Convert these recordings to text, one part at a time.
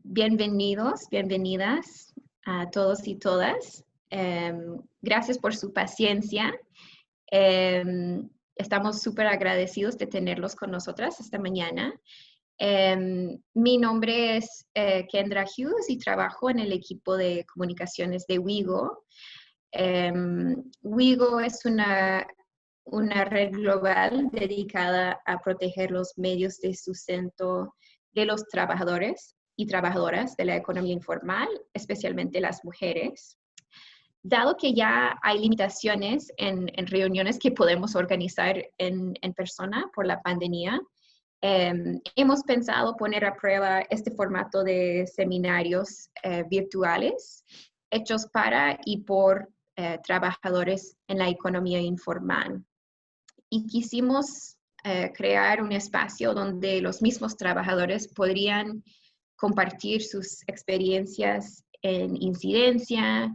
Bienvenidos, bienvenidas a todos y todas. Gracias por su paciencia. Estamos súper agradecidos de tenerlos con nosotras esta mañana. Mi nombre es Kendra Hughes y trabajo en el equipo de comunicaciones de WIGO. WIGO es una red global dedicada a proteger los medios de sustento de los trabajadores y trabajadoras de la economía informal, especialmente las mujeres. Dado que ya hay limitaciones en reuniones que podemos organizar en persona por la pandemia, hemos pensado poner a prueba este formato de seminarios virtuales hechos para y por trabajadores en la economía informal. Y quisimos crear un espacio donde los mismos trabajadores podrían compartir sus experiencias en incidencia,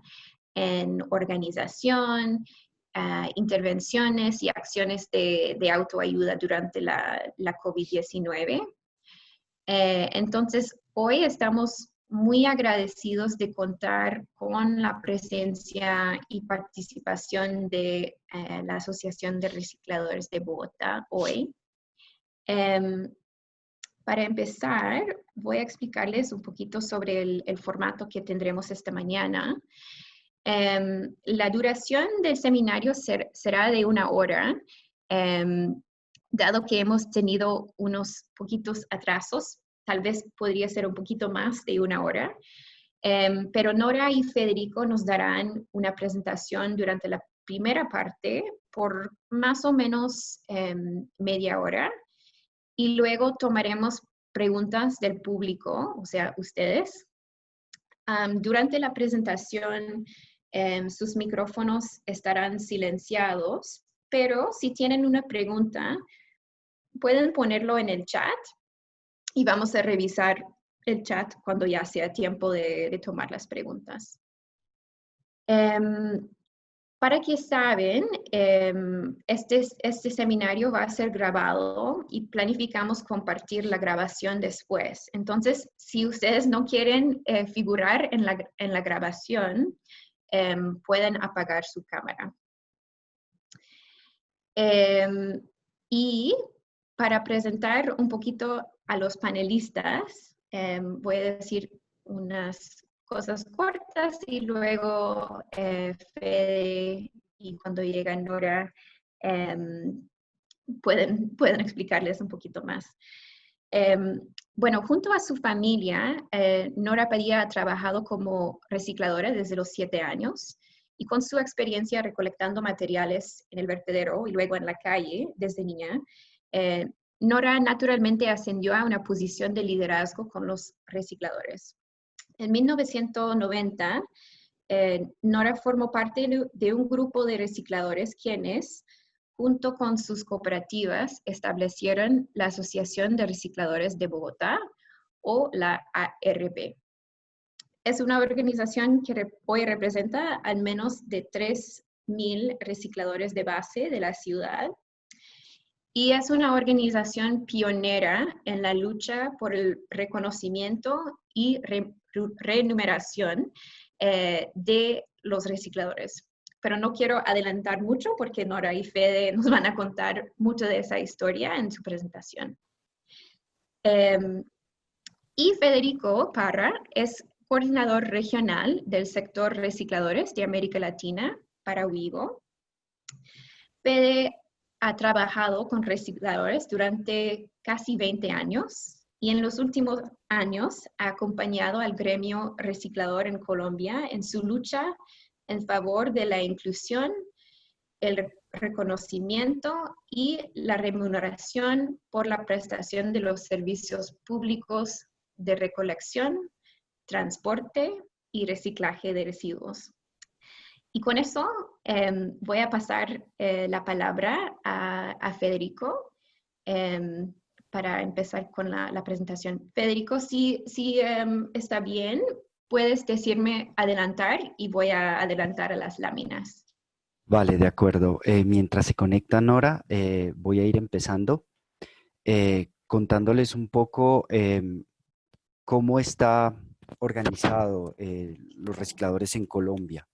en organización, intervenciones y acciones de autoayuda durante la COVID-19. Entonces, hoy estamos muy agradecidos de contar con la presencia y participación de la Asociación de Recicladores de Bogotá hoy. Para empezar, voy a explicarles un poquito sobre el formato que tendremos esta mañana. La duración del seminario será de 1 hora, dado que hemos tenido unos poquitos atrasos, tal vez podría ser un poquito más de 1 hora, pero Nora y Federico nos darán una presentación durante la primera parte por más o menos media hora, y luego tomaremos preguntas del público, o sea, ustedes. Durante la presentación, sus micrófonos estarán silenciados, pero si tienen una pregunta, pueden ponerlo en el chat y vamos a revisar el chat cuando ya sea tiempo de tomar las preguntas. Para que saben, este seminario va a ser grabado y planificamos compartir la grabación después. Entonces, si ustedes no quieren figurar en la grabación, pueden apagar su cámara. Y para presentar un poquito a los panelistas, voy a decir unas cosas cortas y luego Fede y cuando llega Nora pueden explicarles un poquito más. Bueno, junto a su familia, Nora Padilla ha trabajado como recicladora desde los 7 años y con su experiencia recolectando materiales en el vertedero y luego en la calle desde niña, Nora naturalmente ascendió a una posición de liderazgo con los recicladores. En 1990, Nora formó parte de un grupo de recicladores quienes, junto con sus cooperativas, establecieron la Asociación de Recicladores de Bogotá, o la ARB. Es una organización que hoy representa al menos de 3,000 recicladores de base de la ciudad. Y es una organización pionera en la lucha por el reconocimiento y remuneración de los recicladores. Pero no quiero adelantar mucho porque Nora y Fede nos van a contar mucho de esa historia en su presentación. Y Federico Parra es coordinador regional del sector recicladores de América Latina para WIGO. Fede ha trabajado con recicladores durante casi 20 años y en los últimos años ha acompañado al gremio reciclador en Colombia en su lucha en favor de la inclusión, el reconocimiento y la remuneración por la prestación de los servicios públicos de recolección, transporte y reciclaje de residuos. Y con eso voy a pasar la palabra a Federico para empezar con la presentación. Federico, si está bien, puedes decirme adelantar y voy a adelantar a las láminas. Vale, de acuerdo. Mientras se conecta Nora, voy a ir empezando contándoles un poco cómo está organizado los recicladores en Colombia.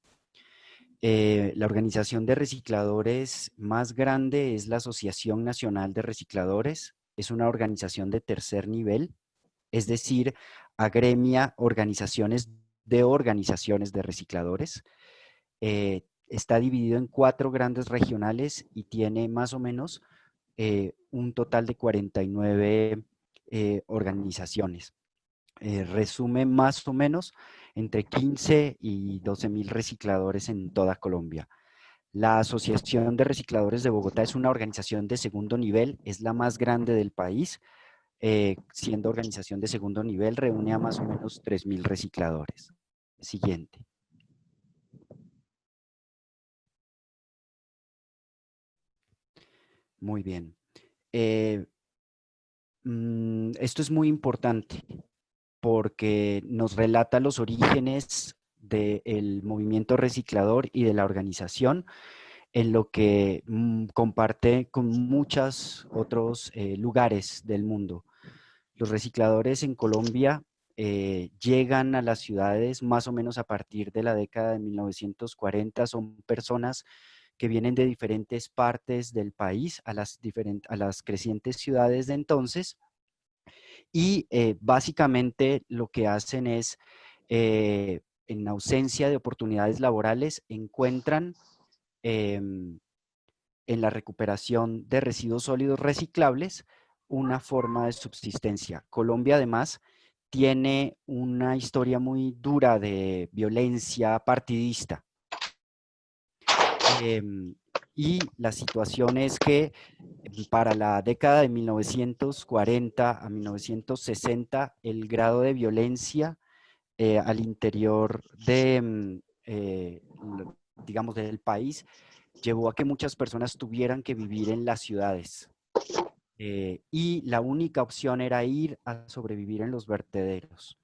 La organización de recicladores más grande es la Asociación Nacional de Recicladores. Es una organización de tercer nivel, es decir, agremia organizaciones de recicladores. Está dividido en 4 grandes regionales y tiene más o menos un total de 49 organizaciones. Resume más o menos entre 15 y 12.000 recicladores en toda Colombia. La Asociación de Recicladores de Bogotá es una organización de segundo nivel, es la más grande del país, siendo organización de segundo nivel, reúne a más o menos 3.000 recicladores. Siguiente. Muy bien. Esto es muy importante porque nos relata los orígenes del movimiento reciclador y de la organización, en lo que comparte con muchos otros lugares del mundo. Los recicladores en Colombia llegan a las ciudades más o menos a partir de la década de 1940. Son personas que vienen de diferentes partes del país a las crecientes ciudades de entonces, y básicamente lo que hacen es, en ausencia de oportunidades laborales, encuentran em, en la recuperación de residuos sólidos reciclables una forma de subsistencia. Colombia, además, tiene una historia muy dura de violencia partidista. Y la situación es que para la década de 1940 a 1960, el grado de violencia al interior de, digamos, del país llevó a que muchas personas tuvieran que vivir en las ciudades. Y la única opción era ir a sobrevivir en los vertederos.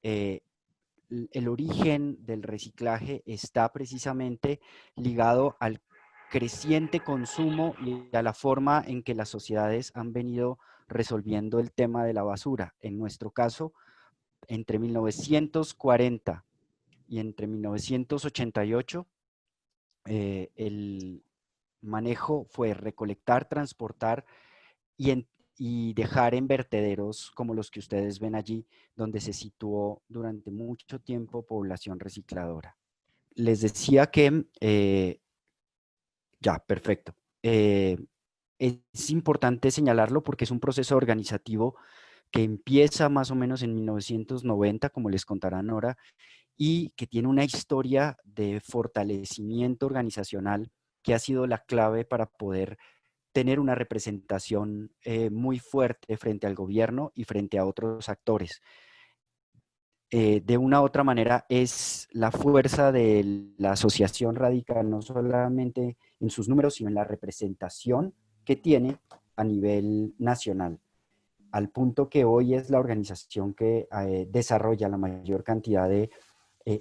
El origen del reciclaje está precisamente ligado al creciente consumo y a la forma en que las sociedades han venido resolviendo el tema de la basura. En nuestro caso, entre 1940 y entre 1988, el manejo fue recolectar, transportar y dejar en vertederos como los que ustedes ven allí, donde se situó durante mucho tiempo población recicladora. Les decía que, ya, perfecto. Es importante señalarlo porque es un proceso organizativo que empieza más o menos en 1990, como les contarán ahora, y que tiene una historia de fortalecimiento organizacional que ha sido la clave para poder tener una representación muy fuerte frente al gobierno y frente a otros actores. De una u otra manera, es la fuerza de la asociación radica no solamente en sus números, sino en la representación que tiene a nivel nacional, al punto que hoy es la organización que desarrolla la mayor cantidad de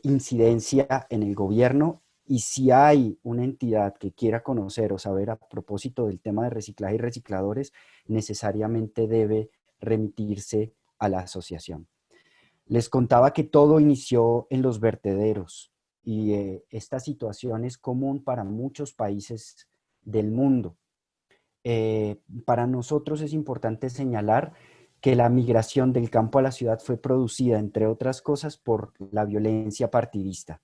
incidencia en el gobierno. Y si hay una entidad que quiera conocer o saber a propósito del tema de reciclaje y recicladores, necesariamente debe remitirse a la asociación. Les contaba que todo inició en los vertederos y esta situación es común para muchos países del mundo. Para nosotros es importante señalar que la migración del campo a la ciudad fue producida, entre otras cosas, por la violencia partidista.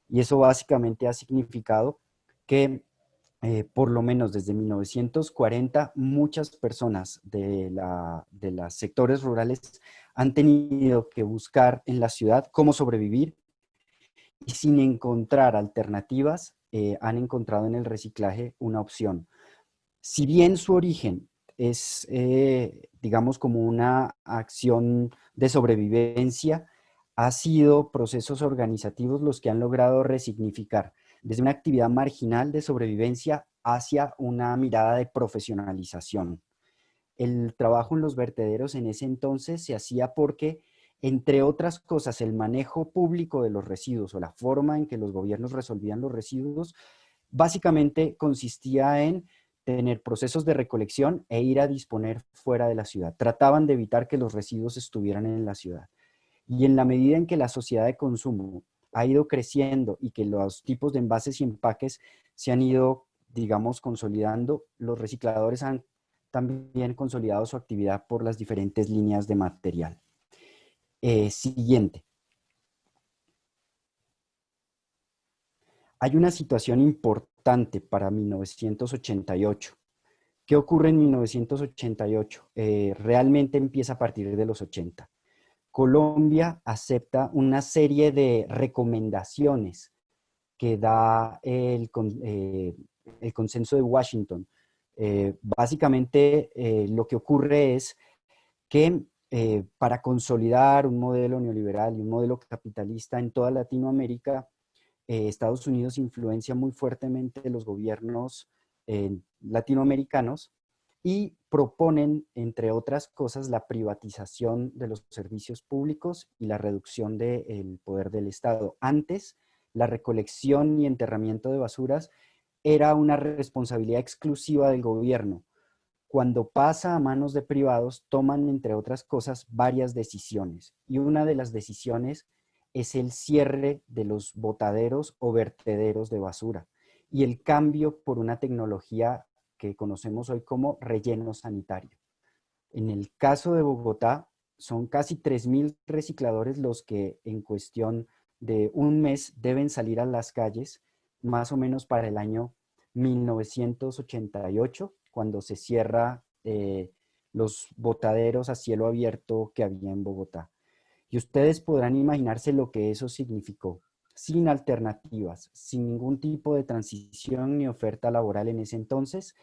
Y eso básicamente ha significado que por lo menos desde 1940, muchas personas de los sectores rurales han tenido que buscar en la ciudad cómo sobrevivir, y sin encontrar alternativas, han encontrado en el reciclaje una opción. Si bien su origen es, digamos, como una acción de sobrevivencia, ha sido procesos organizativos los que han logrado resignificar desde una actividad marginal de sobrevivencia hacia una mirada de profesionalización. El trabajo en los vertederos en ese entonces se hacía porque, entre otras cosas, el manejo público de los residuos o la forma en que los gobiernos resolvían los residuos, básicamente consistía en tener procesos de recolección e ir a disponer fuera de la ciudad. Trataban de evitar que los residuos estuvieran en la ciudad. Y en la medida en que la sociedad de consumo ha ido creciendo y que los tipos de envases y empaques se han ido, digamos, consolidando, los recicladores han también consolidado su actividad por las diferentes líneas de material. Siguiente. Hay una situación importante para 1988. ¿Qué ocurre en 1988? Realmente empieza a partir de los 80. Colombia acepta una serie de recomendaciones que da el consenso de Washington. Básicamente, lo que ocurre es que para consolidar un modelo neoliberal y un modelo capitalista en toda Latinoamérica, Estados Unidos influencia muy fuertemente los gobiernos latinoamericanos y proponen, entre otras cosas, la privatización de los servicios públicos y la reducción del poder del Estado. Antes, la recolección y enterramiento de basuras era una responsabilidad exclusiva del gobierno. Cuando pasa a manos de privados, toman, entre otras cosas, varias decisiones. Y una de las decisiones es el cierre de los botaderos o vertederos de basura y el cambio por una tecnología que conocemos hoy como relleno sanitario. En el caso de Bogotá, son casi 3.000 recicladores los que en cuestión de un mes deben salir a las calles, más o menos para el año 1988, cuando se cierra los botaderos a cielo abierto que había en Bogotá. Y ustedes podrán imaginarse lo que eso significó. Sin alternativas, sin ningún tipo de transición ni oferta laboral en ese entonces,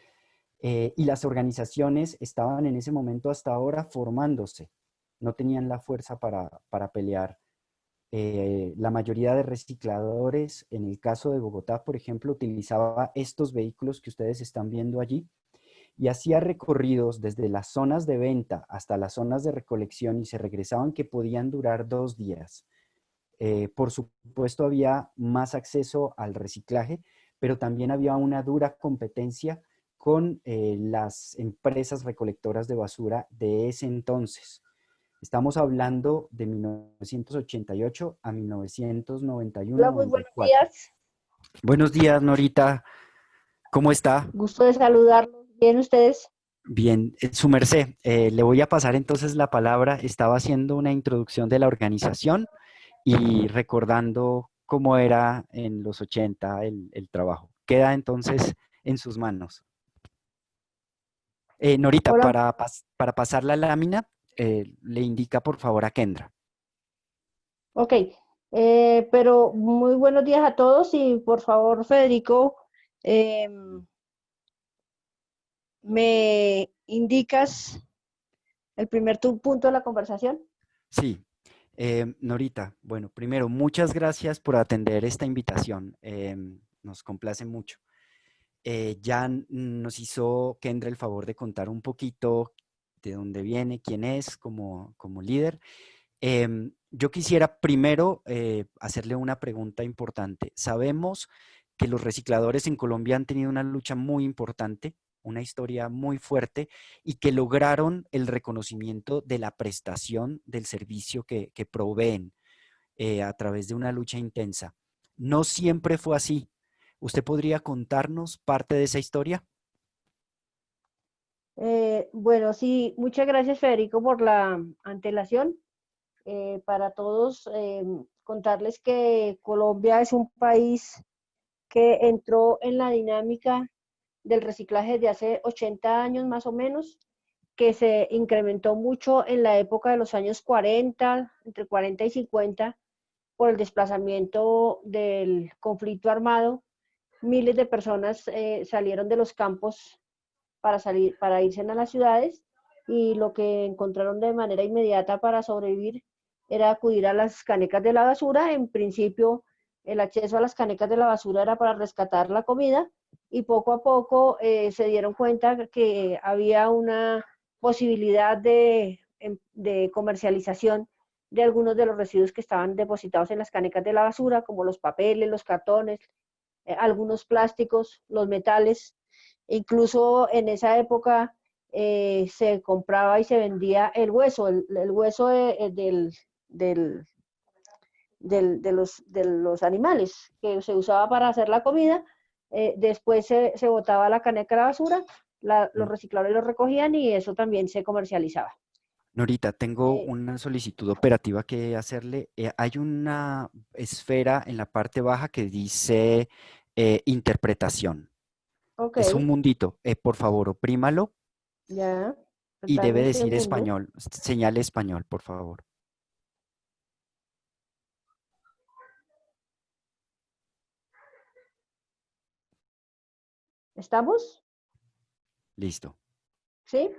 y las organizaciones estaban en ese momento hasta ahora formándose, no tenían la fuerza para pelear. La mayoría de recicladores, en el caso de Bogotá, por ejemplo, utilizaba estos vehículos que ustedes están viendo allí y hacía recorridos desde las zonas de venta hasta las zonas de recolección y se regresaban que podían durar 2 días. Por supuesto, había más acceso al reciclaje, pero también había una dura competencia con las empresas recolectoras de basura de ese entonces. Estamos hablando de 1988 a Hola, muy buenos 1991-94. días. Buenos días, Norita. ¿Cómo está? Gusto de saludarlos. ¿Bien ustedes? Bien, su merced, le voy a pasar entonces la palabra. Estaba haciendo una introducción de la organización y recordando cómo era en los 80 el trabajo. Queda entonces en sus manos. Norita, Hola. para pasar la lámina, le indica por favor a Kendra. Ok. Pero muy buenos días a todos y por favor, Federico, ¿me indicas el primer punto de la conversación? Sí, Norita, bueno, primero, muchas gracias por atender esta invitación. Nos complace mucho. Ya nos hizo Kendra el favor de contar un poquito de dónde viene, quién es como líder. Yo quisiera primero hacerle una pregunta importante. Sabemos que los recicladores en Colombia han tenido una lucha muy importante, una historia muy fuerte y que lograron el reconocimiento de la prestación del servicio que proveen a través de una lucha intensa. No siempre fue así. ¿Usted podría contarnos parte de esa historia? Bueno, sí, muchas gracias, Federico, por la antelación. Para todos, contarles que Colombia es un país que entró en la dinámica del reciclaje desde hace 80 años más o menos, que se incrementó mucho en la época de los años 40, entre 40 y 50, por el desplazamiento del conflicto armado. Miles de personas salieron de los campos para irse a las ciudades y lo que encontraron de manera inmediata para sobrevivir era acudir a las canecas de la basura. En principio, el acceso a las canecas de la basura era para rescatar la comida y poco a poco se dieron cuenta que había una posibilidad de comercialización de algunos de los residuos que estaban depositados en las canecas de la basura, como los papeles, los cartones, algunos plásticos, los metales. Incluso en esa época se compraba y se vendía el hueso, el hueso del, de los animales que se usaba para hacer la comida. Después se botaba la caneca a la basura, los Mm. recicladores lo recogían y eso también se comercializaba. Norita, tengo Eh, una solicitud operativa que hacerle. Hay una esfera en la parte baja que dice interpretación. ok, Es un mundito. Por favor, oprímalo ya, y dame debe un decir segundo. español. Señale español, por favor. ¿Estamos? Listo. ¿Sí?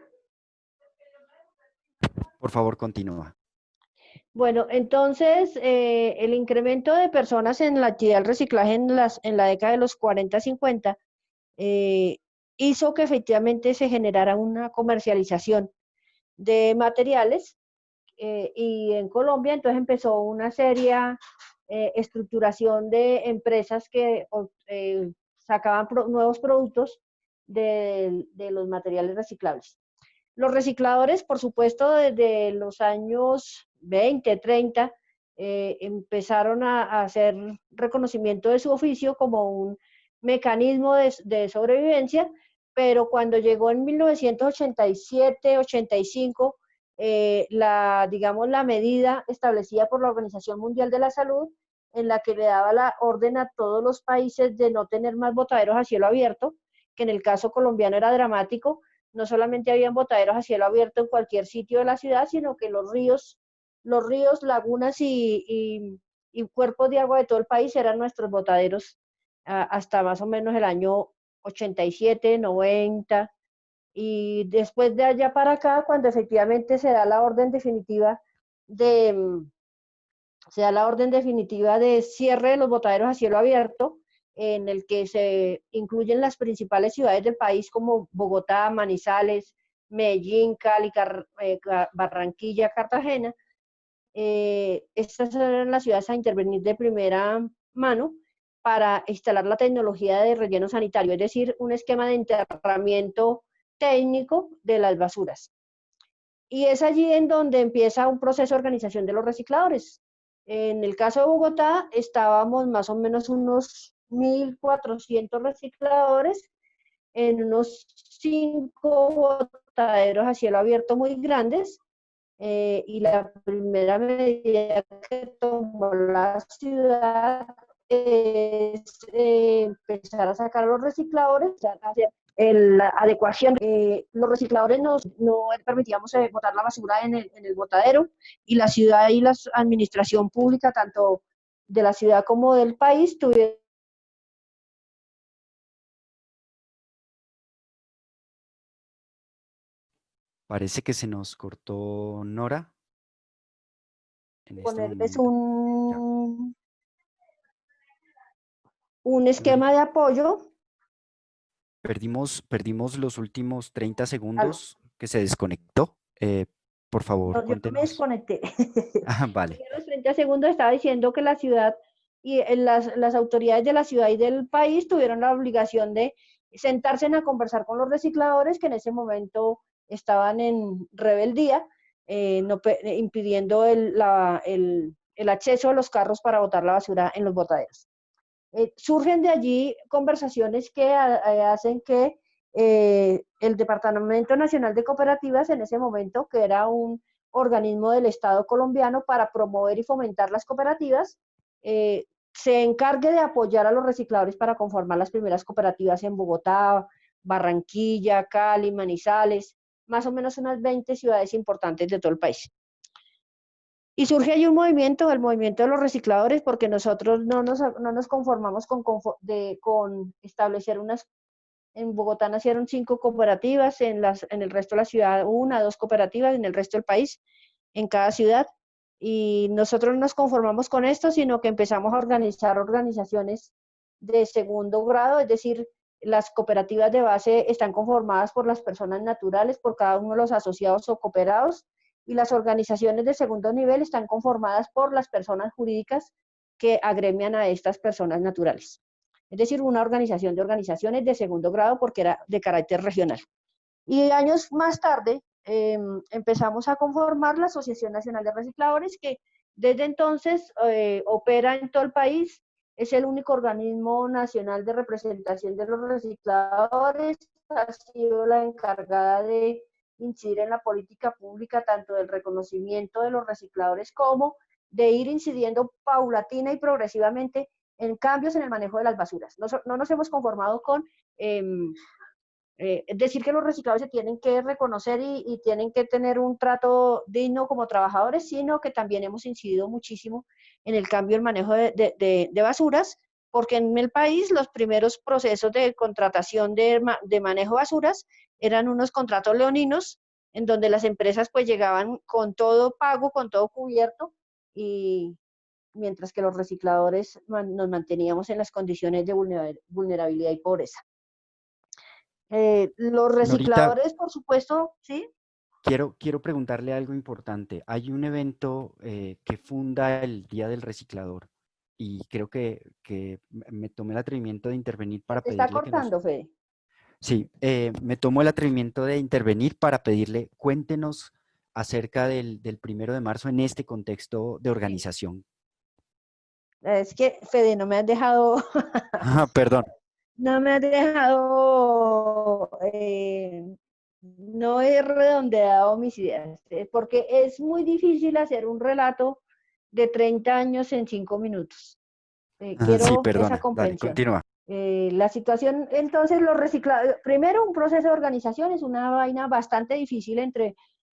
Por favor, continúa. Bueno, entonces el incremento de personas en la actividad del reciclaje en la década de los 40-50 eh, hizo que efectivamente se generara una comercialización de materiales y en Colombia entonces empezó una seria estructuración de empresas que sacaban nuevos productos de los materiales reciclables. Los recicladores, por supuesto, desde los años 20, 30, empezaron a hacer reconocimiento de su oficio como un mecanismo de sobrevivencia, pero cuando llegó en 1987, 85, digamos, la medida establecida por la Organización Mundial de la Salud, en la que le daba la orden a todos los países de no tener más botaderos a cielo abierto, que en el caso colombiano era dramático. No solamente habían botaderos a cielo abierto en cualquier sitio de la ciudad, sino que los ríos, lagunas y cuerpos de agua de todo el país eran nuestros botaderos hasta más o menos el año 87, 90, y después de allá para acá, cuando efectivamente de, se da la orden definitiva de cierre de los botaderos a cielo abierto, en el que se incluyen las principales ciudades del país como Bogotá, Manizales, Medellín, Cali, Barranquilla, Cartagena. Estas eran las ciudades a intervenir de primera mano para instalar la tecnología de relleno sanitario, es decir, un esquema de enterramiento técnico de las basuras. Y es allí en donde empieza un proceso de organización de los recicladores. En el caso de Bogotá, estábamos más o menos unos 1.400 recicladores en unos 5 botaderos a cielo abierto muy grandes. Y la primera medida que tomó la ciudad es empezar a sacar a los recicladores, hacer la adecuación. Los recicladores no permitíamos botar la basura en el botadero, y la ciudad y la administración pública, tanto de la ciudad como del país, tuvieron. Parece que se nos cortó Nora en este Ponerles momento. Ya. un Nori, esquema de apoyo. perdimos los últimos 30 Aló, segundos que se desconectó. Por favor, no, yo no me cuéntenos. desconecté. Ah, vale. A los 30 segundos estaba diciendo que la ciudad y las autoridades de la ciudad y del país tuvieron la obligación de sentarse a conversar con los recicladores, que en ese momento estaban en rebeldía, no, impidiendo el acceso a los carros para botar la basura en los botaderos. Surgen de allí conversaciones que hacen que el Departamento Nacional de Cooperativas, en ese momento, que era un organismo del Estado colombiano para promover y fomentar las cooperativas, se encargue de apoyar a los recicladores para conformar las primeras cooperativas en Bogotá, Barranquilla, Cali, Manizales, más o menos unas 20 ciudades importantes de todo el país. Y surge ahí un movimiento, el movimiento de los recicladores, porque nosotros no nos conformamos con establecer unas. En Bogotá nacieron 5 cooperativas, en el resto de la ciudad 1, 2 cooperativas, en el resto del país, en cada ciudad. Y nosotros no nos conformamos con esto, sino que empezamos a organizar organizaciones de segundo grado, es decir, las cooperativas de base están conformadas por las personas naturales, por cada uno de los asociados o cooperados, y las organizaciones de segundo nivel están conformadas por las personas jurídicas que agremian a estas personas naturales. es decir, una organización de organizaciones de segundo grado porque era de carácter regional. Y años más tarde empezamos a conformar la Asociación Nacional de Recicladores, que desde entonces opera en todo el país, es el único organismo nacional de representación de los recicladores, ha sido la encargada de incidir en la política pública, tanto del reconocimiento de los recicladores como de ir incidiendo paulatina y progresivamente en cambios en el manejo de las basuras. No nos hemos conformado con decir que los recicladores se tienen que reconocer y tienen que tener un trato digno como trabajadores, sino que también hemos incidido muchísimo en el cambio del manejo de basuras, porque en el país los primeros procesos de contratación de manejo de basuras eran unos contratos leoninos, en donde las empresas pues llegaban con todo pago, con todo cubierto, y mientras que los recicladores nos manteníamos en las condiciones de vulnerabilidad y pobreza. Los Norita, recicladores, por supuesto, ¿sí? quiero preguntarle algo importante. Hay un evento que funda el Día del Reciclador y creo que me tomé el atrevimiento de intervenir Se para te está pedirle que nos... cortando, Fede. Sí, me tomo el atrevimiento de intervenir para pedirle, cuéntenos acerca del 1 de marzo en este contexto de organización. Es que, Fede, no me has dejado, Ah, perdón. no me has dejado, no he redondeado mis ideas, porque es muy difícil hacer un relato de 30 años en 5 minutos. Sí, Quiero esa perdona. Dale, comprensión. continúa. La situación, entonces, los recicladores, primero un proceso de organización es una vaina bastante difícil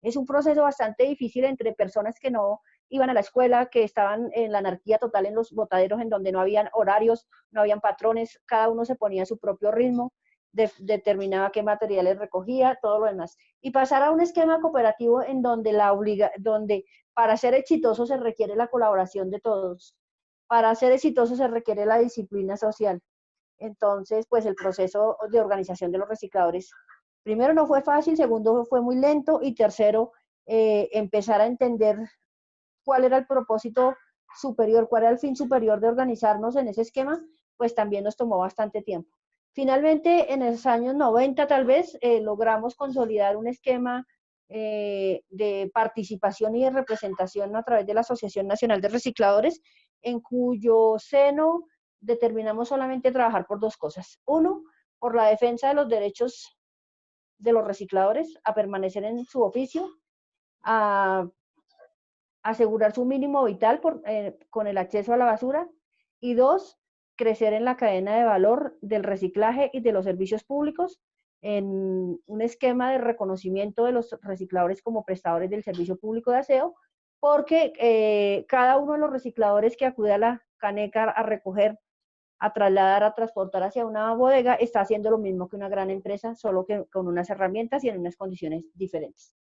es un proceso bastante difícil entre personas que no iban a la escuela, que estaban en la anarquía total en los botaderos, en donde no habían horarios, no habían patrones, cada uno se ponía a su propio ritmo, determinaba qué materiales recogía, todo lo demás. Y pasar a un esquema cooperativo en donde, donde para ser exitoso se requiere la colaboración de todos. Para ser exitoso se requiere la disciplina social. Entonces, pues el proceso de organización de los recicladores, primero no fue fácil, segundo fue muy lento y tercero, empezar a entender cuál era el propósito superior, cuál era el fin superior de organizarnos en ese esquema, pues también nos tomó bastante tiempo. Finalmente, en los años 90 tal vez, logramos consolidar un esquema de participación y de representación a través de la Asociación Nacional de Recicladores, en cuyo seno determinamos solamente trabajar por dos cosas. Uno, por la defensa de los derechos de los recicladores a permanecer en su oficio, a asegurar su mínimo vital con el acceso a la basura, y dos, crecer en la cadena de valor del reciclaje y de los servicios públicos en un esquema de reconocimiento de los recicladores como prestadores del servicio público de aseo, porque cada uno de los recicladores que acude a la caneca a recoger, a trasladar, a transportar hacia una bodega, está haciendo lo mismo que una gran empresa, solo que con unas herramientas y en unas condiciones diferentes.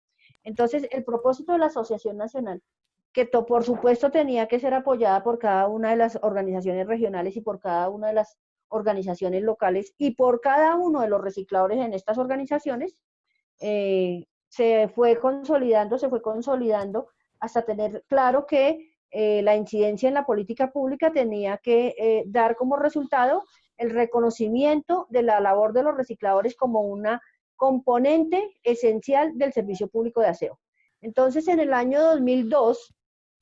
Entonces, el propósito de la Asociación Nacional, que por supuesto tenía que ser apoyada por cada una de las organizaciones regionales y por cada una de las organizaciones locales y por cada uno de los recicladores en estas organizaciones, se fue consolidando hasta tener claro que la incidencia en la política pública tenía que dar como resultado el reconocimiento de la labor de los recicladores como una componente esencial del servicio público de aseo. Entonces, en el año 2002...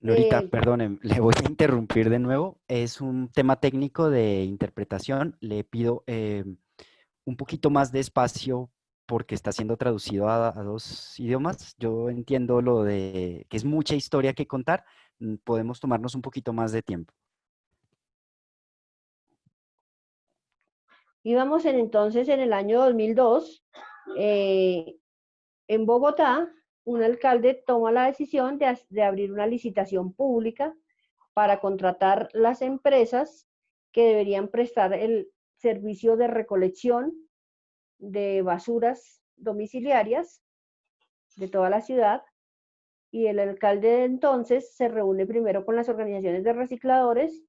Norita, perdone, le voy a interrumpir de nuevo. Es un tema técnico de interpretación. Le pido un poquito más de espacio porque está siendo traducido a 2 idiomas. Yo entiendo lo de que es mucha historia que contar. Podemos tomarnos un poquito más de tiempo. Íbamos entonces en el año 2002, en Bogotá, un alcalde toma la decisión de abrir una licitación pública para contratar las empresas que deberían prestar el servicio de recolección de basuras domiciliarias de toda la ciudad, y el alcalde de entonces se reúne primero con las organizaciones de recicladores.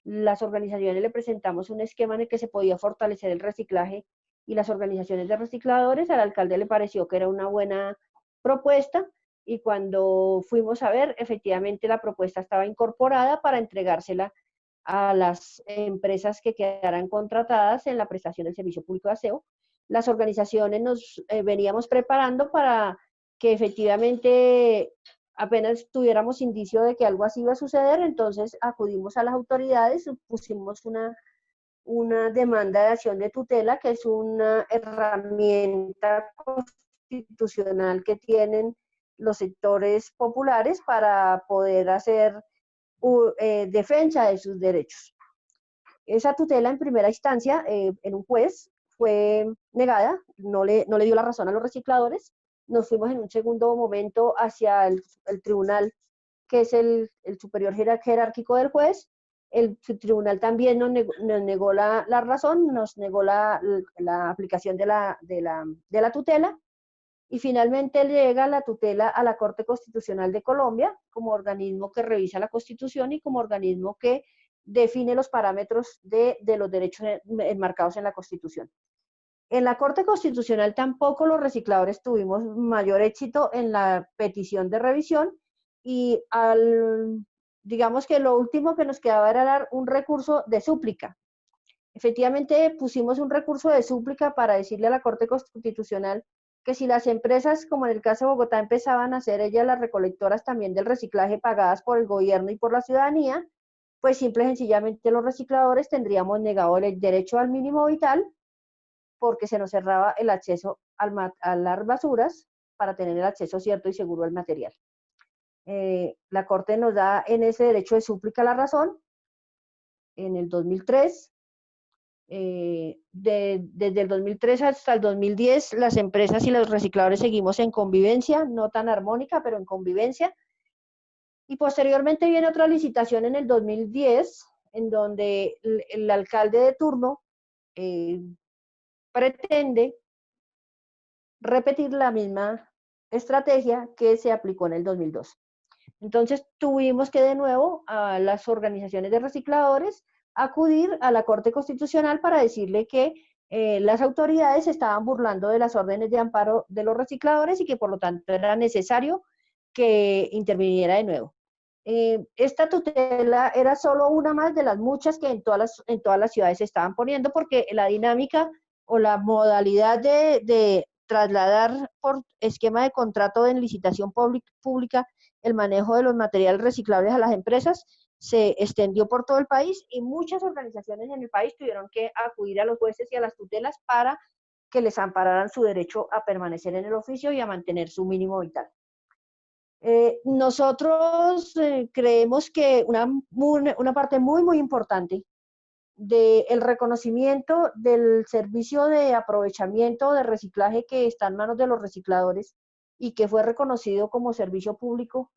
Las organizaciones le presentamos un esquema en el que se podía fortalecer el reciclaje y las organizaciones de recicladores. Al alcalde le pareció que era una buena propuesta y cuando fuimos a ver, efectivamente la propuesta estaba incorporada para entregársela a las empresas que quedaran contratadas en la prestación del servicio público de aseo. Las organizaciones nos veníamos preparando para que efectivamente apenas tuviéramos indicio de que algo así iba a suceder, entonces acudimos a las autoridades, pusimos una demanda de acción de tutela, que es una herramienta constitucional que tienen los sectores populares para poder hacer defensa de sus derechos. Esa tutela en primera instancia en un juez fue negada, no le dio la razón a los recicladores. Nos fuimos en un segundo momento hacia el tribunal, que es el superior jerárquico del juez. El tribunal también nos negó la razón, nos negó la aplicación de la tutela, y finalmente llega la tutela a la Corte Constitucional de Colombia como organismo que revisa la Constitución y como organismo que define los parámetros de los derechos enmarcados en la Constitución. En la Corte Constitucional tampoco los recicladores tuvimos mayor éxito en la petición de revisión, y digamos que lo último que nos quedaba era dar un recurso de súplica. Efectivamente pusimos un recurso de súplica para decirle a la Corte Constitucional que si las empresas, como en el caso de Bogotá, empezaban a ser ellas las recolectoras también del reciclaje pagadas por el gobierno y por la ciudadanía, pues simple y sencillamente los recicladores tendríamos negado el derecho al mínimo vital, porque se nos cerraba el acceso a las basuras para tener el acceso cierto y seguro al material. La Corte nos da en ese derecho de súplica la razón. En el 2003, desde el 2003 hasta el 2010, las empresas y los recicladores seguimos en convivencia, no tan armónica, pero en convivencia. Y posteriormente viene otra licitación en el 2010, en donde el alcalde de turno pretende repetir la misma estrategia que se aplicó en el 2002. Entonces tuvimos que de nuevo a las organizaciones de recicladores acudir a la Corte Constitucional para decirle que las autoridades estaban burlando de las órdenes de amparo de los recicladores y que por lo tanto era necesario que interviniera de nuevo. Esta tutela era solo una más de las muchas que en todas las ciudades se estaban poniendo, porque la dinámica o la modalidad de trasladar por esquema de contrato en licitación pública el manejo de los materiales reciclables a las empresas se extendió por todo el país, y muchas organizaciones en el país tuvieron que acudir a los jueces y a las tutelas para que les ampararan su derecho a permanecer en el oficio y a mantener su mínimo vital. Nosotros creemos que una parte muy, muy importante del reconocimiento del servicio de aprovechamiento de reciclaje que está en manos de los recicladores y que fue reconocido como servicio público,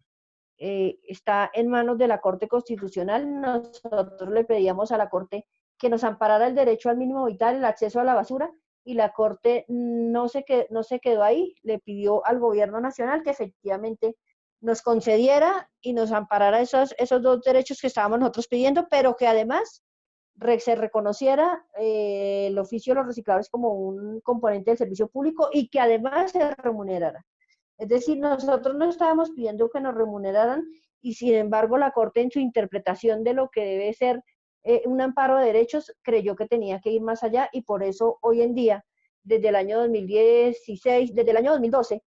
está en manos de la Corte Constitucional. Nosotros le pedíamos a la Corte que nos amparara el derecho al mínimo vital, el acceso a la basura, y la Corte no se quedó ahí, le pidió al Gobierno Nacional que efectivamente nos concediera y nos amparara esos dos derechos que estábamos nosotros pidiendo, pero que además se reconociera el oficio de los recicladores como un componente del servicio público y que además se remunerara. Es decir, nosotros no estábamos pidiendo que nos remuneraran, y sin embargo la Corte, en su interpretación de lo que debe ser un amparo de derechos, creyó que tenía que ir más allá, y por eso hoy en día, desde el año 2012,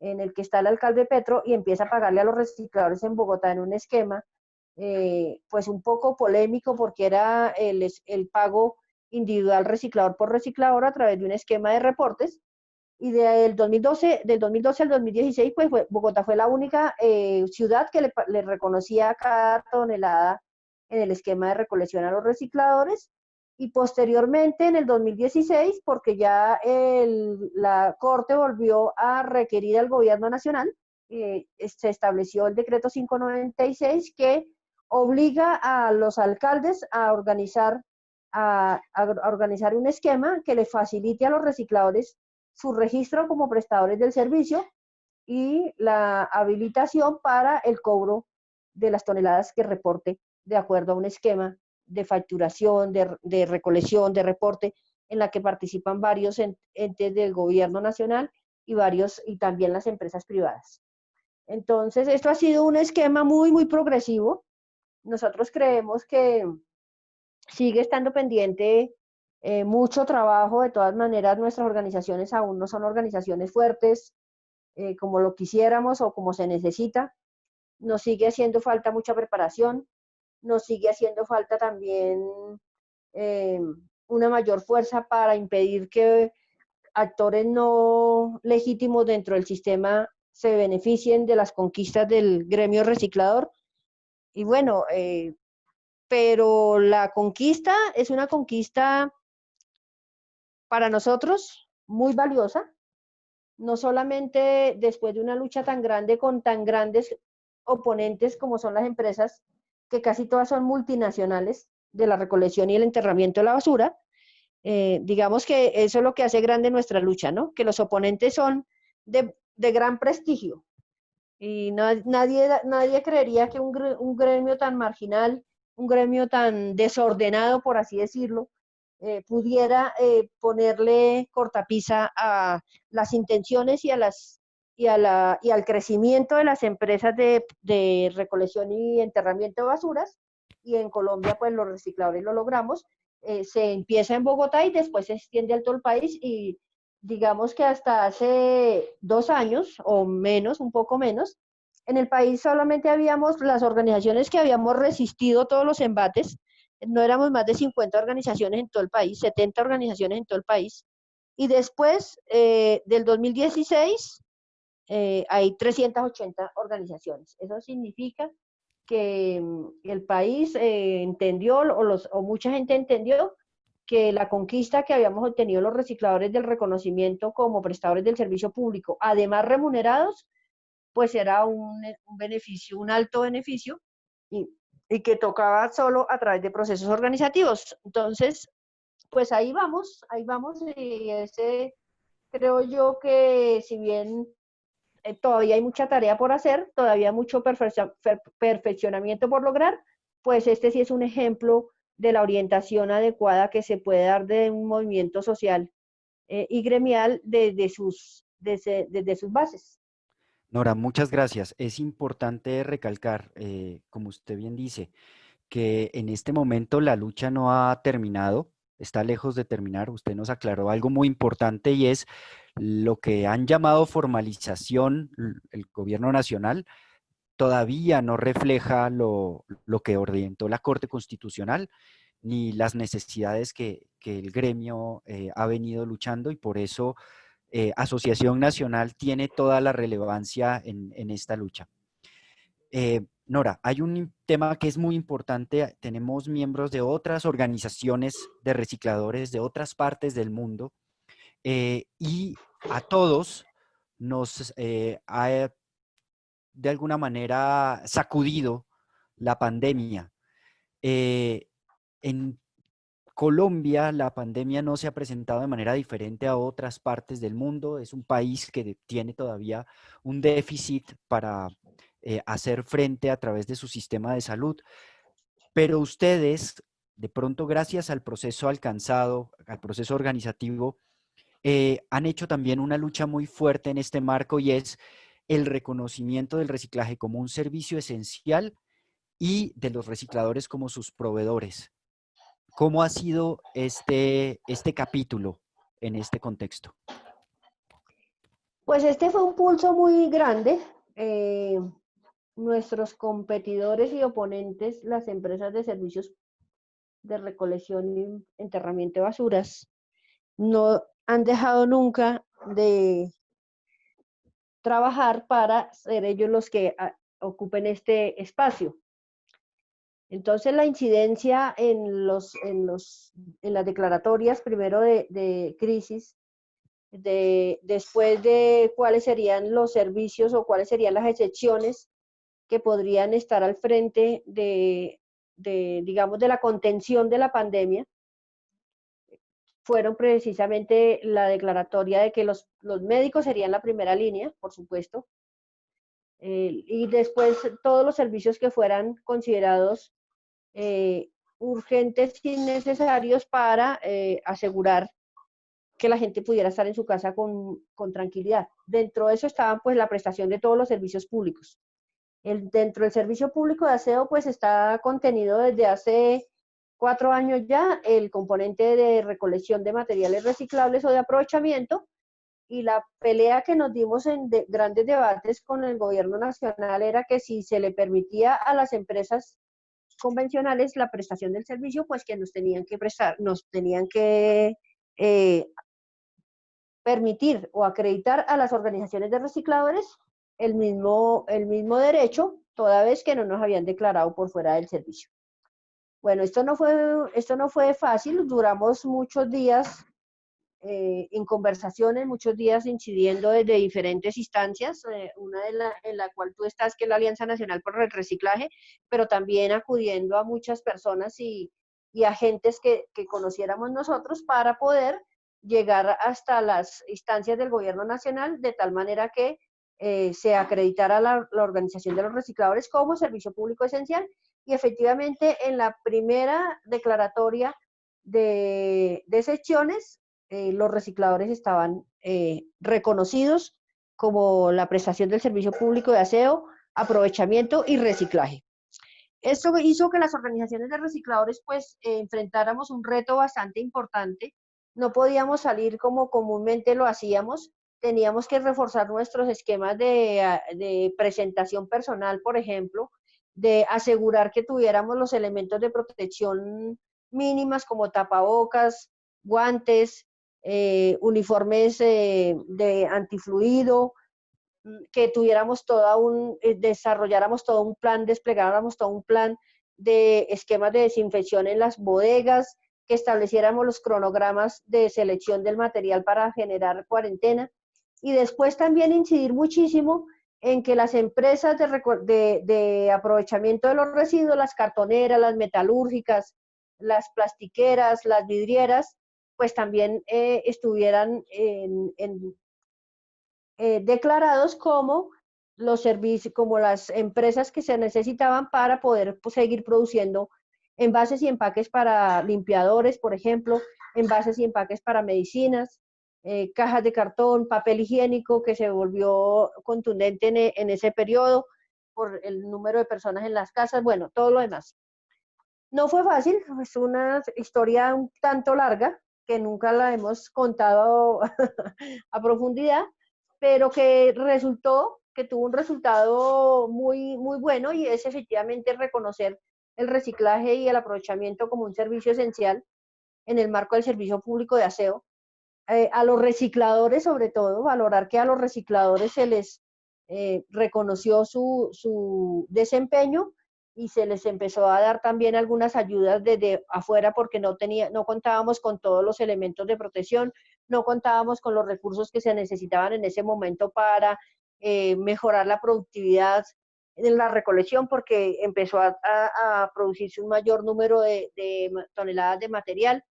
en el que está el alcalde Petro y empieza a pagarle a los recicladores en Bogotá en un esquema pues un poco polémico, porque era el pago individual reciclador por reciclador a través de un esquema de reportes. Y del 2012 al 2016, pues Bogotá fue la única ciudad que le reconocía cada tonelada en el esquema de recolección a los recicladores. Y posteriormente, en el 2016, porque ya la Corte volvió a requerir al Gobierno Nacional, se estableció el decreto 596 que obliga a los alcaldes a organizar un esquema que le facilite a los recicladores su registro como prestadores del servicio y la habilitación para el cobro de las toneladas que reporte de acuerdo a un esquema de facturación, de recolección, de reporte, en la que participan varios entes del Gobierno Nacional y también las empresas privadas. Entonces, esto ha sido un esquema muy, muy progresivo. Nosotros creemos que sigue estando pendiente mucho trabajo. De todas maneras, nuestras organizaciones aún no son organizaciones fuertes como lo quisiéramos o como se necesita. Nos sigue haciendo falta mucha preparación, nos sigue haciendo falta también eh, una mayor fuerza para impedir que actores no legítimos dentro del sistema se beneficien de las conquistas del gremio reciclador. Y bueno, pero la conquista es una conquista para nosotros muy valiosa, no solamente después de una lucha tan grande con tan grandes oponentes como son las empresas, que casi todas son multinacionales de la recolección y el enterramiento de la basura. Digamos que eso es lo que hace grande nuestra lucha, ¿no? Que los oponentes son de gran prestigio y nadie creería que un gremio tan marginal, un gremio tan desordenado, por así decirlo, pudiera ponerle cortapisa a las intenciones y al crecimiento de las empresas de recolección y enterramiento de basuras. Y en Colombia, pues los recicladores lo logramos. Se empieza en Bogotá y después se extiende a todo el país y digamos que hasta hace 2 años o menos, un poco menos, en el país solamente habíamos las organizaciones que habíamos resistido todos los embates, no éramos más de 50 organizaciones en todo el país, 70 organizaciones en todo el país, y después del 2016 hay 380 organizaciones. Eso significa que el país entendió, o mucha gente entendió, que la conquista que habíamos obtenido los recicladores del reconocimiento como prestadores del servicio público, además remunerados, pues era un beneficio, un alto beneficio, y, y que tocaba solo a través de procesos organizativos. Entonces, pues ahí vamos, y ese creo yo que si bien todavía hay mucha tarea por hacer, todavía mucho perfeccionamiento por lograr, pues este sí es un ejemplo de la orientación adecuada que se puede dar de un movimiento social y gremial desde sus bases. Nora, muchas gracias. Es importante recalcar, como usted bien dice, que en este momento la lucha no ha terminado, está lejos de terminar. Usted nos aclaró algo muy importante y es lo que han llamado formalización, el gobierno nacional todavía no refleja lo que orientó la Corte Constitucional ni las necesidades que el gremio ha venido luchando, y por eso Asociación Nacional tiene toda la relevancia en esta lucha. Nora, hay un tema que es muy importante. Tenemos miembros de otras organizaciones de recicladores de otras partes del mundo, y a todos nos ha de alguna manera sacudido la pandemia. En Colombia la pandemia no se ha presentado de manera diferente a otras partes del mundo. Es un país que tiene todavía un déficit para hacer frente a través de su sistema de salud. Pero ustedes, de pronto, gracias al proceso alcanzado, al proceso organizativo, han hecho también una lucha muy fuerte en este marco, y es el reconocimiento del reciclaje como un servicio esencial y de los recicladores como sus proveedores. ¿Cómo ha sido este capítulo en este contexto? Pues este fue un pulso muy grande. Eh, Nuestros competidores y oponentes, las empresas de servicios de recolección y enterramiento de basuras, no han dejado nunca de trabajar para ser ellos los que ocupen este espacio. Entonces la incidencia en las declaratorias, primero de crisis, después de cuáles serían los servicios o cuáles serían las excepciones que podrían estar al frente digamos, de la contención de la pandemia, fueron precisamente la declaratoria de que los médicos serían la primera línea, por supuesto, y después todos los servicios que fueran considerados urgentes y necesarios para asegurar que la gente pudiera estar en su casa con tranquilidad. Dentro de eso estaba pues la prestación de todos los servicios públicos. Dentro del servicio público de aseo pues está contenido desde hace 4 años ya el componente de recolección de materiales reciclables o de aprovechamiento, y la pelea que nos dimos en grandes debates con el gobierno nacional era que si se le permitía a las empresas convencionales la prestación del servicio, pues que nos tenían que permitir o acreditar a las organizaciones de recicladores el mismo derecho, toda vez que no nos habían declarado por fuera del servicio. Bueno, esto no fue fácil, duramos muchos días en conversaciones, muchos días incidiendo desde diferentes instancias, una en la cual tú estás, que es la Alianza Nacional por el Reciclaje, pero también acudiendo a muchas personas y agentes que conociéramos nosotros para poder llegar hasta las instancias del gobierno nacional, de tal manera que se acreditara la organización de los recicladores como servicio público esencial. Y efectivamente, en la primera declaratoria de secciones, los recicladores estaban reconocidos como la prestación del servicio público de aseo, aprovechamiento y reciclaje. Esto hizo que las organizaciones de recicladores pues enfrentáramos un reto bastante importante. No podíamos salir como comúnmente lo hacíamos, teníamos que reforzar nuestros esquemas de presentación personal, por ejemplo, de asegurar que tuviéramos los elementos de protección mínimas como tapabocas, guantes, uniformes de antifluido, que tuviéramos desarrolláramos todo un plan, desplegáramos todo un plan de esquemas de desinfección en las bodegas, que estableciéramos los cronogramas de selección del material para generar cuarentena, y después también incidir muchísimo en que las empresas de aprovechamiento de los residuos, las cartoneras, las metalúrgicas, las plastiqueras, las vidrieras, pues también estuvieran declarados como los servicios, como las empresas que se necesitaban para poder pues, seguir produciendo envases y empaques para limpiadores, por ejemplo, envases y empaques para medicinas, cajas de cartón, papel higiénico, que se volvió contundente en ese periodo por el número de personas en las casas, bueno, todo lo demás. No fue fácil, es una historia un tanto larga, que nunca la hemos contado a profundidad, pero que tuvo un resultado muy, muy bueno, y es efectivamente reconocer el reciclaje y el aprovechamiento como un servicio esencial en el marco del servicio público de aseo. A los recicladores, sobre todo, valorar que a los recicladores se les reconoció su desempeño y se les empezó a dar también algunas ayudas desde afuera, porque no contábamos con todos los elementos de protección, no contábamos con los recursos que se necesitaban en ese momento para mejorar la productividad en la recolección, porque empezó a producirse un mayor número de toneladas de material,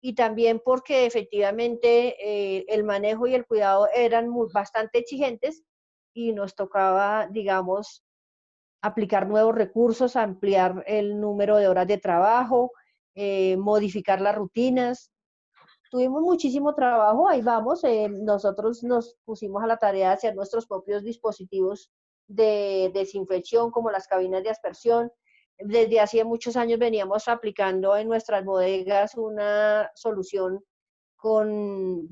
y también porque efectivamente el manejo y el cuidado eran bastante exigentes y nos tocaba, digamos, aplicar nuevos recursos, ampliar el número de horas de trabajo, modificar las rutinas. Tuvimos muchísimo trabajo, ahí vamos, nosotros nos pusimos a la tarea de hacer nuestros propios dispositivos de desinfección, como las cabinas de aspersión. Desde hacía muchos años veníamos aplicando en nuestras bodegas una solución con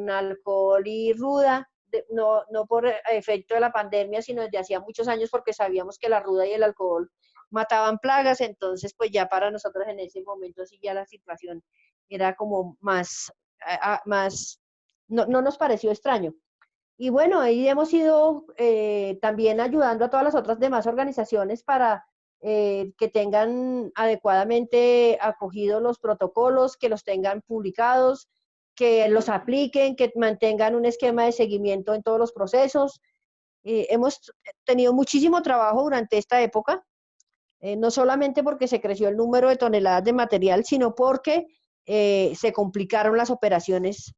alcohol y ruda, no por efecto de la pandemia, sino desde hacía muchos años, porque sabíamos que la ruda y el alcohol mataban plagas. Entonces pues ya para nosotros en ese momento sí ya la situación era como más no nos pareció extraño. Y bueno, ahí hemos ido también ayudando a todas las otras demás organizaciones para que tengan adecuadamente acogidos los protocolos, que los tengan publicados, que los apliquen, que mantengan un esquema de seguimiento en todos los procesos. Hemos tenido muchísimo trabajo durante esta época, no solamente porque se creció el número de toneladas de material, sino porque se complicaron las operaciones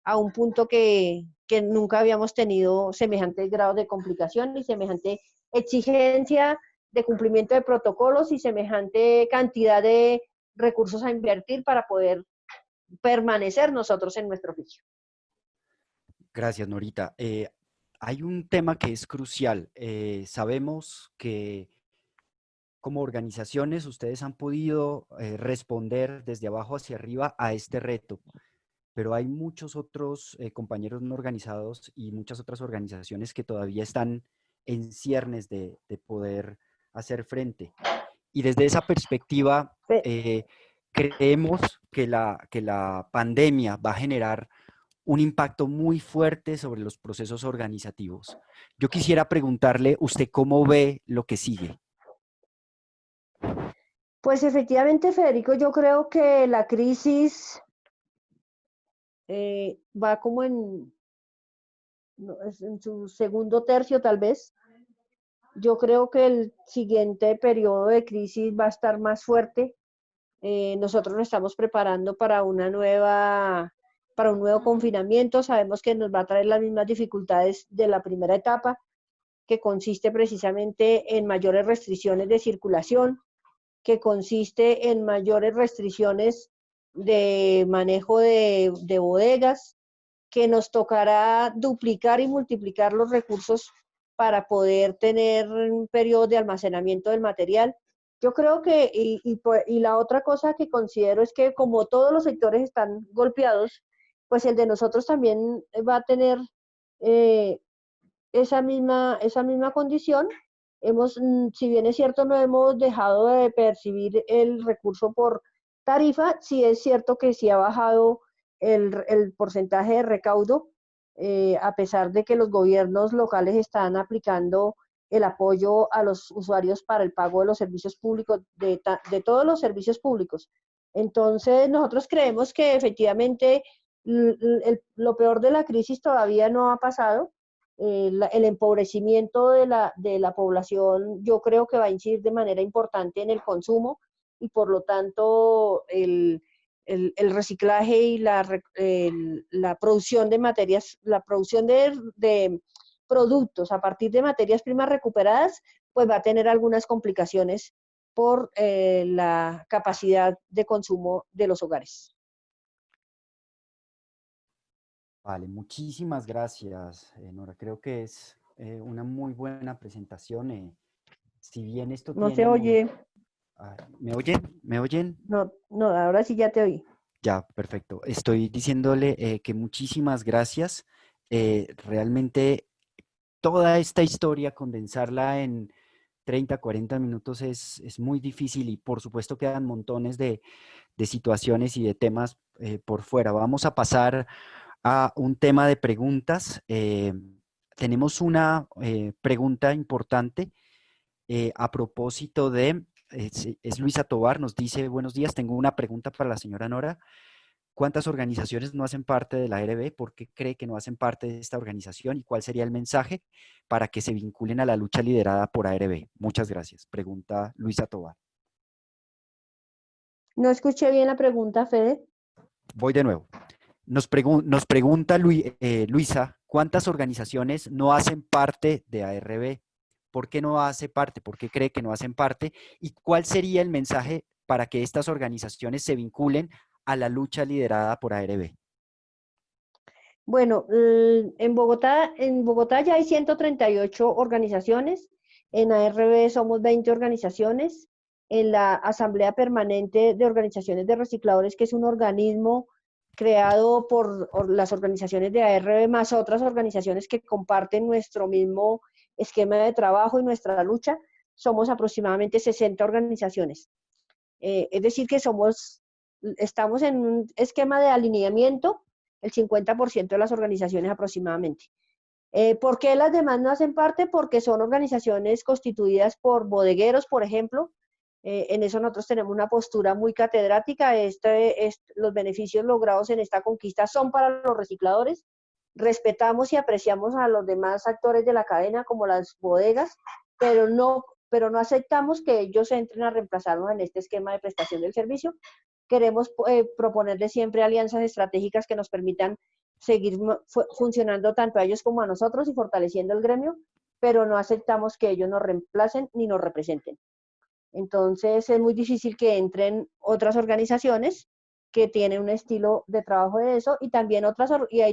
a un punto que nunca habíamos tenido semejante grado de complicación y semejante exigencia de cumplimiento de protocolos y semejante cantidad de recursos a invertir para poder permanecer nosotros en nuestro oficio. Gracias, Norita. Hay un tema que es crucial. Sabemos que como organizaciones, ustedes han podido responder desde abajo hacia arriba a este reto, pero hay muchos otros compañeros no organizados y muchas otras organizaciones que todavía están en ciernes de poder hacer frente. Y desde esa perspectiva, creemos que la pandemia va a generar un impacto muy fuerte sobre los procesos organizativos. Yo quisiera preguntarle, ¿usted cómo ve lo que sigue? Pues efectivamente, Federico, yo creo que la crisis va como en su segundo tercio tal vez. Yo creo que el siguiente periodo de crisis va a estar más fuerte. Nosotros nos estamos preparando para un nuevo confinamiento. Sabemos que nos va a traer las mismas dificultades de la primera etapa, que consiste precisamente en mayores restricciones de circulación, que consiste en mayores restricciones de manejo de bodegas, que nos tocará duplicar y multiplicar los recursos para poder tener un periodo de almacenamiento del material. Yo creo que, y la otra cosa que considero es que como todos los sectores están golpeados, pues el de nosotros también va a tener eh, esa misma condición. Si bien es cierto, no hemos dejado de percibir el recurso por tarifa, sí es cierto que sí ha bajado el porcentaje de recaudo, a pesar de que los gobiernos locales están aplicando el apoyo a los usuarios para el pago de los servicios públicos, de todos los servicios públicos. Entonces, nosotros creemos que efectivamente lo peor de la crisis todavía no ha pasado. El empobrecimiento de la población yo creo que va a incidir de manera importante en el consumo y por lo tanto el reciclaje y la producción de materias, la producción de productos a partir de materias primas recuperadas, pues va a tener algunas complicaciones por la capacidad de consumo de los hogares. Vale, muchísimas gracias, Nora. Creo que es una muy buena presentación. Si bien esto No se tiene... oye. ¿Me oyen? ¿Me oyen? No, no, ahora sí ya te oí. Ya, perfecto. Estoy diciéndole que muchísimas gracias. Realmente toda esta historia, condensarla en 30, 40 minutos es muy difícil y por supuesto quedan montones de situaciones y de temas por fuera. Vamos a pasar a un tema de preguntas. Tenemos una pregunta importante a propósito de, es Luisa Tobar, nos dice, buenos días, tengo una pregunta para la señora Nora. ¿Cuántas organizaciones no hacen parte de la ARB? ¿Por qué cree que no hacen parte de esta organización? ¿Y cuál sería el mensaje para que se vinculen a la lucha liderada por ARB? Muchas gracias. Pregunta Luisa Tobar. No escuché bien la pregunta, Fede. Voy de nuevo. Nos pregunta Luisa, ¿cuántas organizaciones no hacen parte de ARB? ¿Por qué no hace parte? ¿Por qué cree que no hacen parte? ¿Y cuál sería el mensaje para que estas organizaciones se vinculen a la lucha liderada por ARB? Bueno, en Bogotá ya hay 138 organizaciones, en ARB somos 20 organizaciones, en la Asamblea Permanente de Organizaciones de Recicladores, que es un organismo creado por las organizaciones de ARB más otras organizaciones que comparten nuestro mismo esquema de trabajo y nuestra lucha, somos aproximadamente 60 organizaciones. Es decir, que estamos en un esquema de alineamiento, el 50% de las organizaciones aproximadamente. ¿Por qué las demás no hacen parte? Porque son organizaciones constituidas por bodegueros, por ejemplo. En eso nosotros tenemos una postura muy catedrática. Los beneficios logrados en esta conquista son para los recicladores. Respetamos y apreciamos a los demás actores de la cadena, como las bodegas, pero no aceptamos que ellos entren a reemplazarnos en este esquema de prestación del servicio. Queremos proponerles siempre alianzas estratégicas que nos permitan seguir funcionando tanto a ellos como a nosotros y fortaleciendo el gremio, pero no aceptamos que ellos nos reemplacen ni nos representen. Entonces es muy difícil que entren otras organizaciones que tienen un estilo de trabajo de eso y también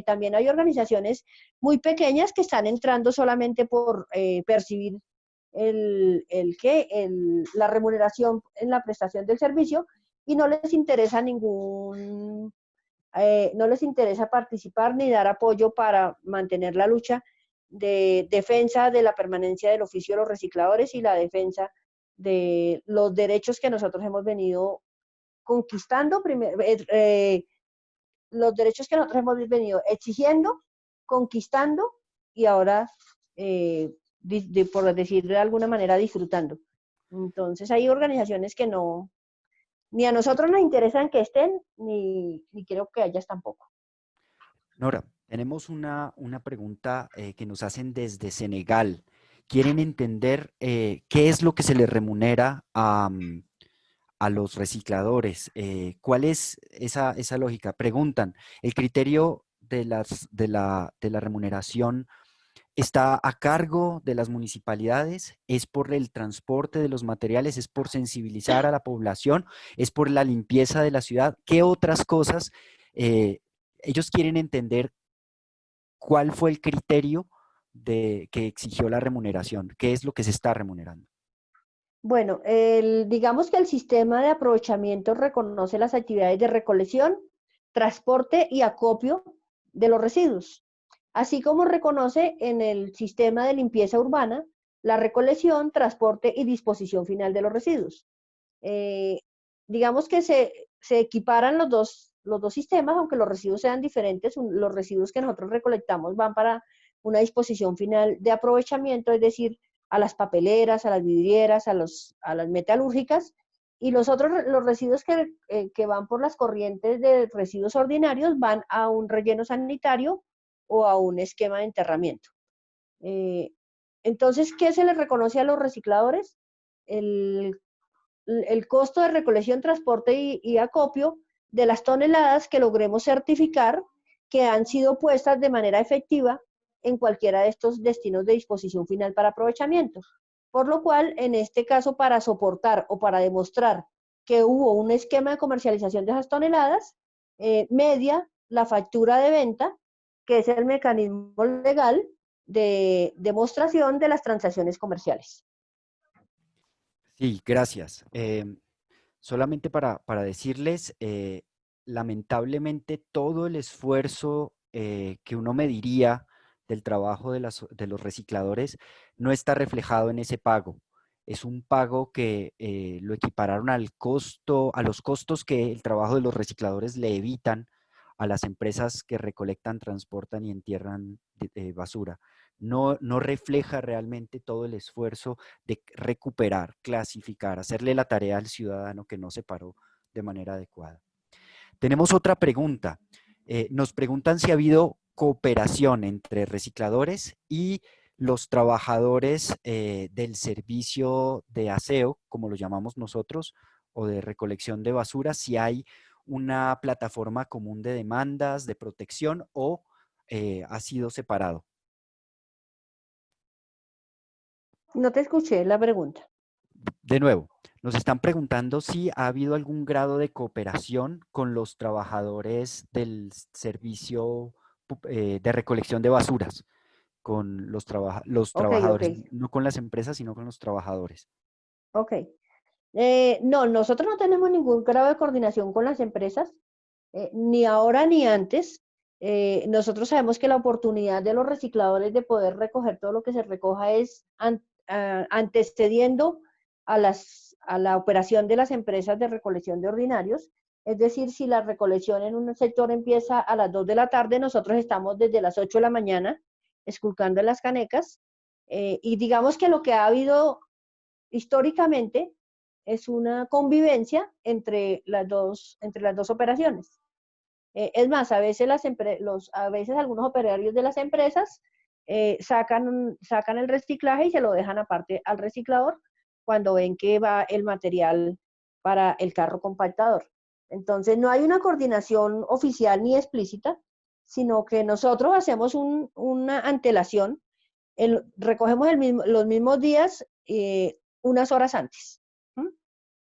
también hay organizaciones muy pequeñas que están entrando solamente por percibir la remuneración en la prestación del servicio y no les interesa no les interesa participar ni dar apoyo para mantener la lucha de defensa de la permanencia del oficio de los recicladores y la defensa de los derechos que nosotros hemos venido conquistando, los derechos que nosotros hemos venido exigiendo, conquistando y ahora, por decir de alguna manera, disfrutando. Entonces hay organizaciones que no, ni a nosotros nos interesan que estén, ni creo que a ellas tampoco. Nora, tenemos una pregunta que nos hacen desde Senegal. Quieren entender qué es lo que se les remunera a los recicladores. ¿Cuál es esa lógica? Preguntan, ¿el criterio de la remuneración está a cargo de las municipalidades? ¿Es por el transporte de los materiales? ¿Es por sensibilizar a la población? ¿Es por la limpieza de la ciudad? ¿Qué otras cosas? Ellos quieren entender cuál fue el criterio que exigió la remuneración, qué es lo que se está remunerando. Bueno, digamos que el sistema de aprovechamiento reconoce las actividades de recolección, transporte y acopio de los residuos, así como reconoce en el sistema de limpieza urbana la recolección, transporte y disposición final de los residuos. Digamos que se equiparan los dos sistemas, aunque los residuos sean diferentes. Los residuos que nosotros recolectamos van para una disposición final de aprovechamiento, es decir, a las papeleras, a las vidrieras, a las metalúrgicas, y los residuos que van por las corrientes de residuos ordinarios van a un relleno sanitario o a un esquema de enterramiento. Entonces, ¿qué se les reconoce a los recicladores? El costo de recolección, transporte y acopio de las toneladas que logremos certificar que han sido puestas de manera efectiva en cualquiera de estos destinos de disposición final para aprovechamiento. Por lo cual, en este caso, para soportar o para demostrar que hubo un esquema de comercialización de esas toneladas, media la factura de venta, que es el mecanismo legal de demostración de las transacciones comerciales. Sí, gracias. Solamente para decirles, lamentablemente todo el esfuerzo que uno mediría del trabajo de los recicladores no está reflejado en ese pago. Es un pago que lo equipararon al costo, a los costos que el trabajo de los recicladores le evitan a las empresas que recolectan, transportan y entierran basura. No refleja realmente todo el esfuerzo de recuperar, clasificar, hacerle la tarea al ciudadano que no se paró de manera adecuada. Tenemos otra pregunta. Nos preguntan si ha habido cooperación entre recicladores y los trabajadores del servicio de aseo, como lo llamamos nosotros, o de recolección de basura, si hay una plataforma común de demandas, de protección o ha sido separado. No te escuché la pregunta. De nuevo, nos están preguntando si ha habido algún grado de cooperación con los trabajadores del servicio de recolección de basuras, con los trabajadores, Ok. no con las empresas, sino con los trabajadores. Ok. No, nosotros no tenemos ningún grado de coordinación con las empresas, ni ahora ni antes. Nosotros sabemos que la oportunidad de los recicladores de poder recoger todo lo que se recoja es antecediendo a la operación de las empresas de recolección de ordinarios. Es decir, si la recolección en un sector empieza a las 2 de la tarde, nosotros estamos desde las 8 de la mañana esculcando en las canecas. Y digamos que lo que ha habido históricamente es una convivencia entre las dos operaciones. Es más, a veces, a veces algunos operarios de las empresas sacan el reciclaje y se lo dejan aparte al reciclador cuando ven que va el material para el carro compactador. Entonces, no hay una coordinación oficial ni explícita, sino que nosotros hacemos una antelación, recogemos los mismos días, unas horas antes.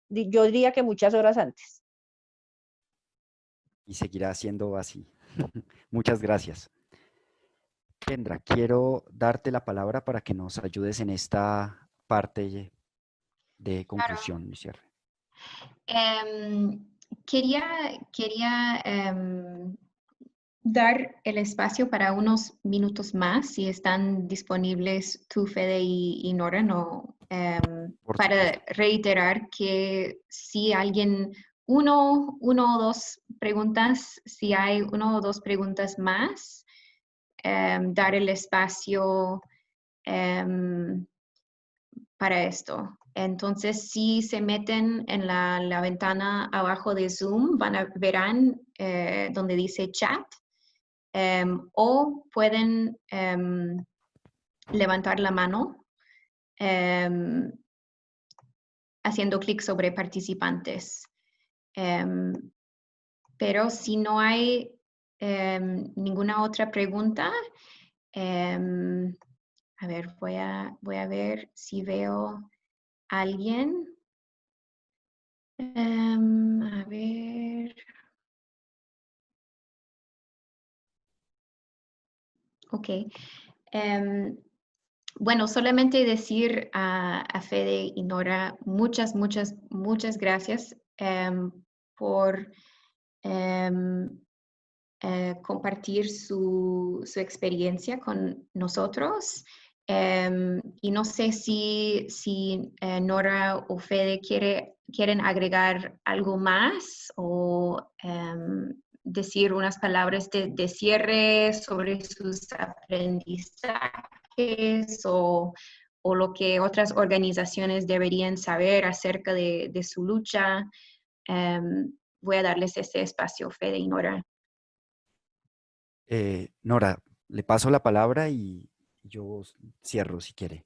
Yo diría que muchas horas antes. Y seguirá siendo así. Muchas gracias. Kendra, quiero darte la palabra para que nos ayudes en esta parte de Claro. conclusión y cierre. Quería dar el espacio para unos minutos más, si están disponibles tú, Fede y Nora, no, Por para supuesto. reiterar que si alguien, uno o dos preguntas, si hay uno o dos preguntas más, dar el espacio para esto. Entonces, si se meten en la ventana abajo de Zoom, verán donde dice chat, o pueden levantar la mano haciendo clic sobre participantes. Pero si no hay ninguna otra pregunta, a ver, voy a ver si veo a alguien. A ver. Ok. Bueno, solamente decir a Fede y Nora muchas gracias por compartir su experiencia con nosotros. Y no sé si Nora o Fede quieren agregar algo más o decir unas palabras de cierre sobre sus aprendizajes o lo que otras organizaciones deberían saber acerca de su lucha. Voy a darles ese espacio, Fede y Nora. Nora, le paso la palabra y yo cierro si quiere.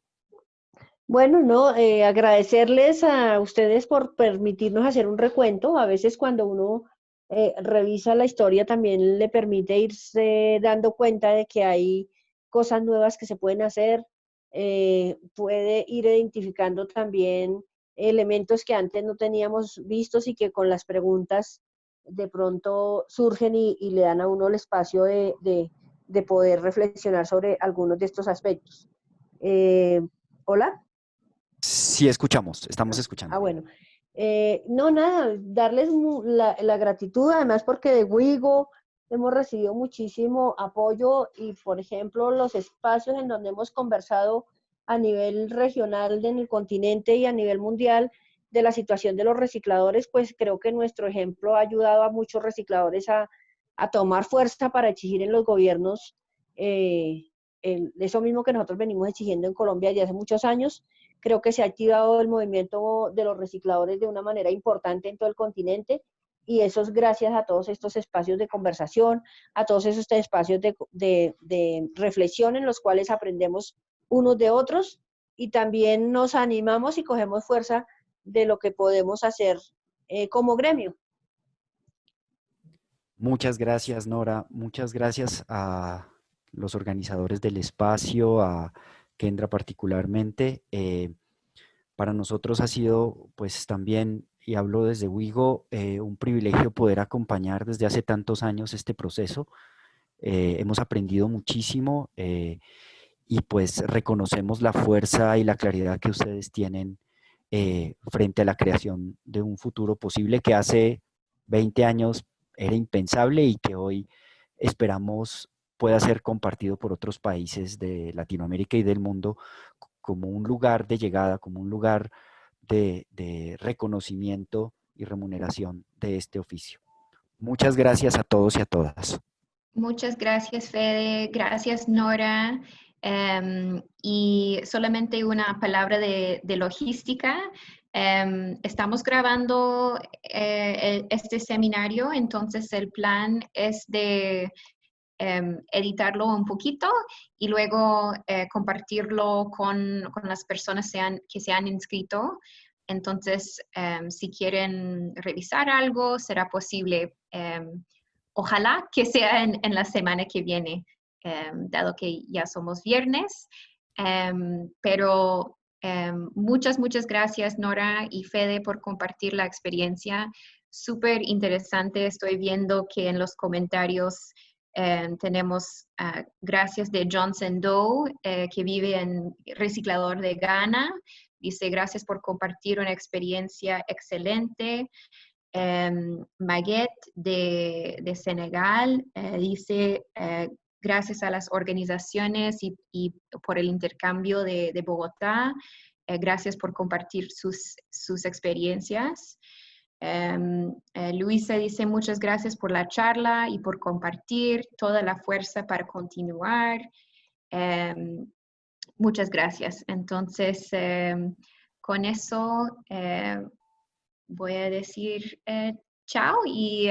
Bueno, no, agradecerles a ustedes por permitirnos hacer un recuento. A veces cuando uno revisa la historia también le permite irse dando cuenta de que hay cosas nuevas que se pueden hacer. Puede ir identificando también elementos que antes no teníamos vistos y que con las preguntas de pronto surgen y le dan a uno el espacio de poder reflexionar sobre algunos de estos aspectos. Hola. Sí, estamos escuchando. Bueno. No, nada, darles la gratitud, además porque de Wigo hemos recibido muchísimo apoyo y, por ejemplo, los espacios en donde hemos conversado a nivel regional en el continente y a nivel mundial de la situación de los recicladores, pues creo que nuestro ejemplo ha ayudado a muchos recicladores a tomar fuerza para exigir en los gobiernos eso mismo que nosotros venimos exigiendo en Colombia desde hace muchos años. Creo que se ha activado el movimiento de los recicladores de una manera importante en todo el continente y eso es gracias a todos estos espacios de conversación, a todos esos espacios de reflexión en los cuales aprendemos unos de otros y también nos animamos y cogemos fuerza de lo que podemos hacer como gremio. Muchas gracias, Nora. Muchas gracias a los organizadores del espacio, a Kendra particularmente. Para nosotros ha sido, pues también, y hablo desde Wigo, un privilegio poder acompañar desde hace tantos años este proceso. Hemos aprendido muchísimo y pues reconocemos la fuerza y la claridad que ustedes tienen frente a la creación de un futuro posible que hace 20 años era impensable y que hoy esperamos pueda ser compartido por otros países de Latinoamérica y del mundo como un lugar de llegada, como un lugar de reconocimiento y remuneración de este oficio. Muchas gracias a todos y a todas. Muchas gracias, Fede. Gracias, Nora. Y solamente una palabra de logística. Estamos grabando este seminario, entonces el plan es de editarlo un poquito y luego compartirlo con las personas que se han inscrito. Entonces, si quieren revisar algo, será posible. Ojalá que sea en la semana que viene, dado que ya somos viernes. Pero muchas gracias, Nora y Fede, por compartir la experiencia. Súper interesante. Estoy viendo que en los comentarios tenemos gracias de Johnson Doe, que vive en Reciclador de Ghana. Dice, gracias por compartir una experiencia excelente. Maguette de Senegal dice, gracias a las organizaciones y por el intercambio de Bogotá. Gracias por compartir sus experiencias. Luisa dice, muchas gracias por la charla y por compartir toda la fuerza para continuar. Muchas gracias. Entonces, con eso voy a decir chao y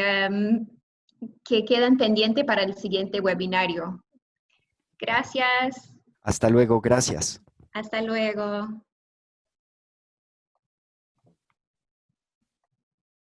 que queden pendientes para el siguiente webinario. Gracias. Hasta luego, gracias. Hasta luego.